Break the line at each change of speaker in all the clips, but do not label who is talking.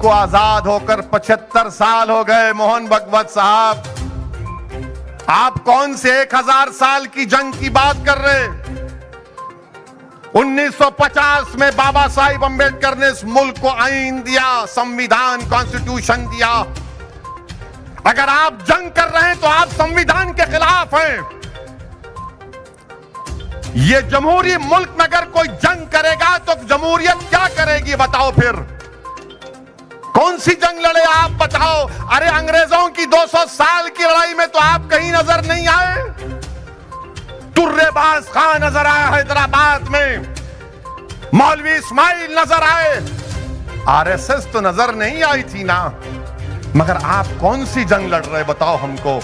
को आजाद होकर 75 साल हो गए। मोहन भागवत साहब, आप कौन से 1000 साल की जंग की बात कर रहे हैं? 1950 में बाबा साहिब अंबेडकर ने इस मुल्क को आईन दिया, संविधान, कॉन्स्टिट्यूशन दिया। अगर आप जंग कर रहे हैं तो आप संविधान के खिलाफ हैं। ये जमहूरी मुल्क में अगर कोई जंग करेगा तो जमहूरियत क्या करेगी बताओ? फिर कौन सी जंग लड़े आप बताओ? अरे अंग्रेजों की 200 साल की लड़ाई में तो आप कहीं नजर नहीं आए। तुर्रेबाज खान नजर आया हैदराबाद में, मौलवी इस्माइल नजर आए, आरएसएस तो नजर नहीं आई थी ना। मगर आप कौन सी जंग लड़ रहे बताओ हमको?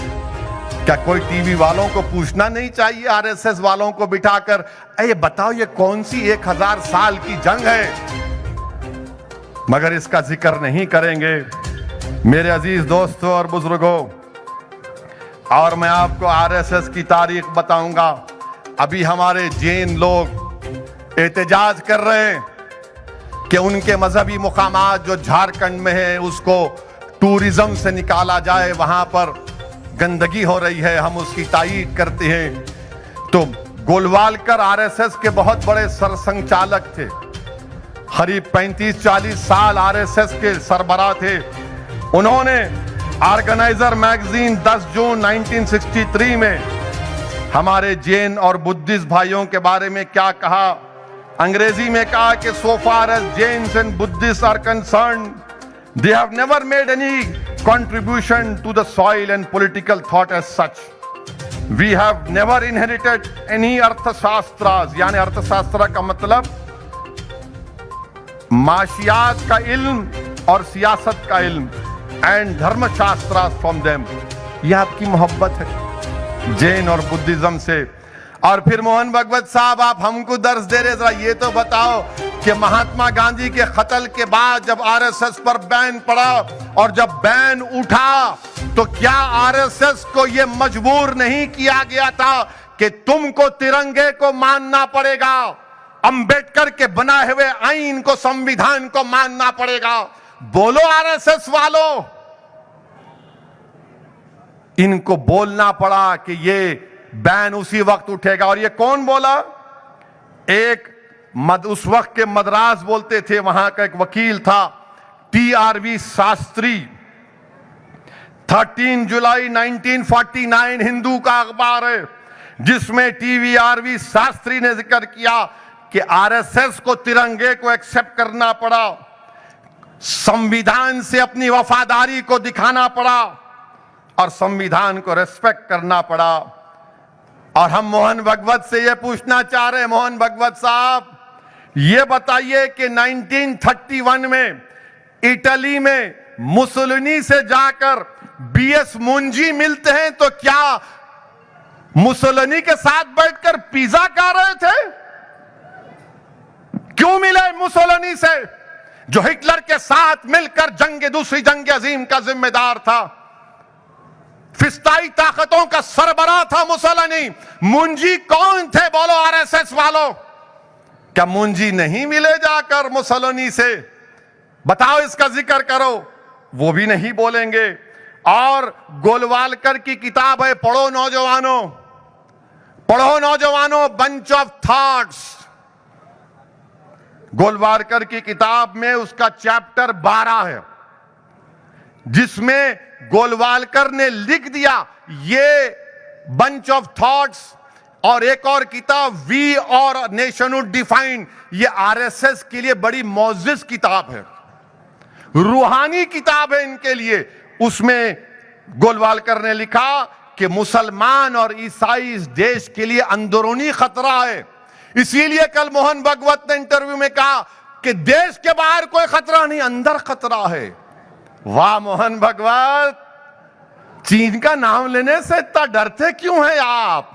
क्या कोई टीवी वालों को पूछना नहीं चाहिए आरएसएस वालों को बिठाकर, ये बताओ ये कौन सी 1000 साल की जंग है? मगर इसका जिक्र नहीं करेंगे मेरे अजीज दोस्तों और बुजुर्गों। और मैं आपको आरएसएस की तारीख बताऊंगा। अभी हमारे जैन लोग एहतजाज कर रहे हैं कि उनके मजहबी मुकामात जो झारखंड में है उसको टूरिज्म से निकाला जाए, वहां पर गंदगी हो रही है, हम उसकी तायीद करते हैं। तो गोलवालकर आरएसएस के बहुत बड़े सरसंघचालक थे, करीब 35-40 साल आरएसएस के सरबराह थे। उन्होंने ऑर्गेनाइजर मैगजीन 10 जून 1963 में हमारे जैन और बुद्धिस्ट भाइयों के बारे में क्या कहा? अंग्रेजी में कहा कि so far as Jains and Buddhists are concerned, they have never made any contribution to the soil and political thought as such. We have never inherited any अर्थशास्त्रास, यानी अर्थशास्त्र का मतलब माशियात का इल्म और सियासत का इल्म, एंड धर्मशास्त्र फ्रॉम देम। यह आपकी मोहब्बत है जैन और बुद्धिज्म से। और फिर मोहन भागवत साहब, आप हमको दर्श दे रहे, जरा ये तो बताओ कि महात्मा गांधी के कत्ल के बाद जब आरएसएस पर बैन पड़ा और जब बैन उठा तो क्या आरएसएस को यह मजबूर नहीं किया गया था कि तुमको तिरंगे को मानना पड़ेगा, अंबेडकर के बनाए हुए आईन को, संविधान को मानना पड़ेगा? बोलो आरएसएस वालों। इनको बोलना पड़ा कि ये बैन उसी वक्त उठेगा। और ये कौन बोला? उस वक्त के मद्रास बोलते थे, वहां का एक वकील था टीआरवी शास्त्री। 13 जुलाई 1949 हिंदू का अखबार है जिसमें टीवीआरवी शास्त्री ने जिक्र किया कि आरएसएस को तिरंगे को एक्सेप्ट करना पड़ा, संविधान से अपनी वफादारी को दिखाना पड़ा और संविधान को रेस्पेक्ट करना पड़ा। और हम मोहन भागवत से यह पूछना चाह रहे हैं, मोहन भागवत साहब, ये बताइए कि 1931 में इटली में मुसोलिनी से जाकर बीएस मुंजी मिलते हैं तो क्या मुसोलिनी के साथ बैठकर पिज्जा खा रहे थे? क्यों मिले मुसोलिनी से, जो हिटलर के साथ मिलकर दूसरी जंग अजीम का जिम्मेदार था, फिस्ताई ताकतों का सरबराह था मुसोलिनी। मुंजी कौन थे बोलो आरएसएस वालों? क्या मुंजी नहीं मिले जाकर मुसोलिनी से? बताओ, इसका जिक्र करो। वो भी नहीं बोलेंगे। और गोलवालकर की किताब है, पढ़ो नौजवानों, पढ़ो नौजवानों, बंच ऑफ थॉट्स। गोलवालकर की किताब में उसका चैप्टर 12 है जिसमें गोलवालकर ने लिख दिया ये बंच ऑफ थॉट्स। और एक और किताब वी और नेशनहुड डिफाइंड, ये आरएसएस के लिए बड़ी मौजिज किताब है, रूहानी किताब है इनके लिए। उसमें गोलवालकर ने लिखा कि मुसलमान और ईसाई इस देश के लिए अंदरूनी खतरा है। इसीलिए कल मोहन भागवत ने इंटरव्यू में कहा कि देश के बाहर कोई खतरा नहीं, अंदर खतरा है। वाह मोहन भागवत, चीन का नाम लेने से इतना डरते क्यों हैं आप?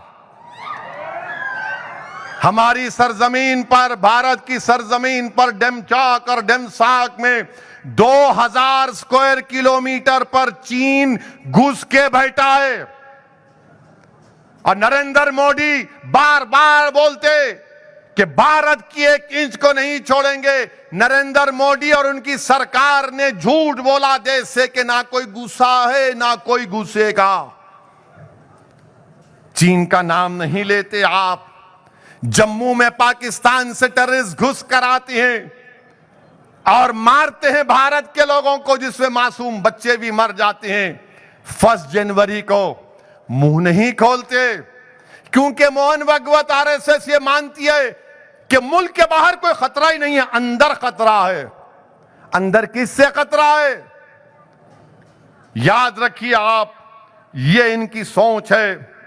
हमारी सरजमीन पर, भारत की सरजमीन पर डेमचाक और डेमसाक में 2000 स्क्वायर किलोमीटर पर चीन घुस के बैठा है। और नरेंद्र मोदी बार बार बोलते कि भारत की एक इंच को नहीं छोड़ेंगे। नरेंद्र मोदी और उनकी सरकार ने झूठ बोला देश से कि ना कोई गुस्सा है ना कोई घुसेगा। चीन का नाम नहीं लेते आप। जम्मू में पाकिस्तान से टेररिस्ट घुस कर आते हैं और मारते हैं भारत के लोगों को, जिसमें मासूम बच्चे भी मर जाते हैं। 1 जनवरी को मुंह नहीं खोलते क्योंकि मोहन भागवत आरएसएस ये मानती है कि मुल्क के बाहर कोई खतरा ही नहीं है, अंदर खतरा है। अंदर किससे खतरा है? याद रखिए आप, ये इनकी सोच है।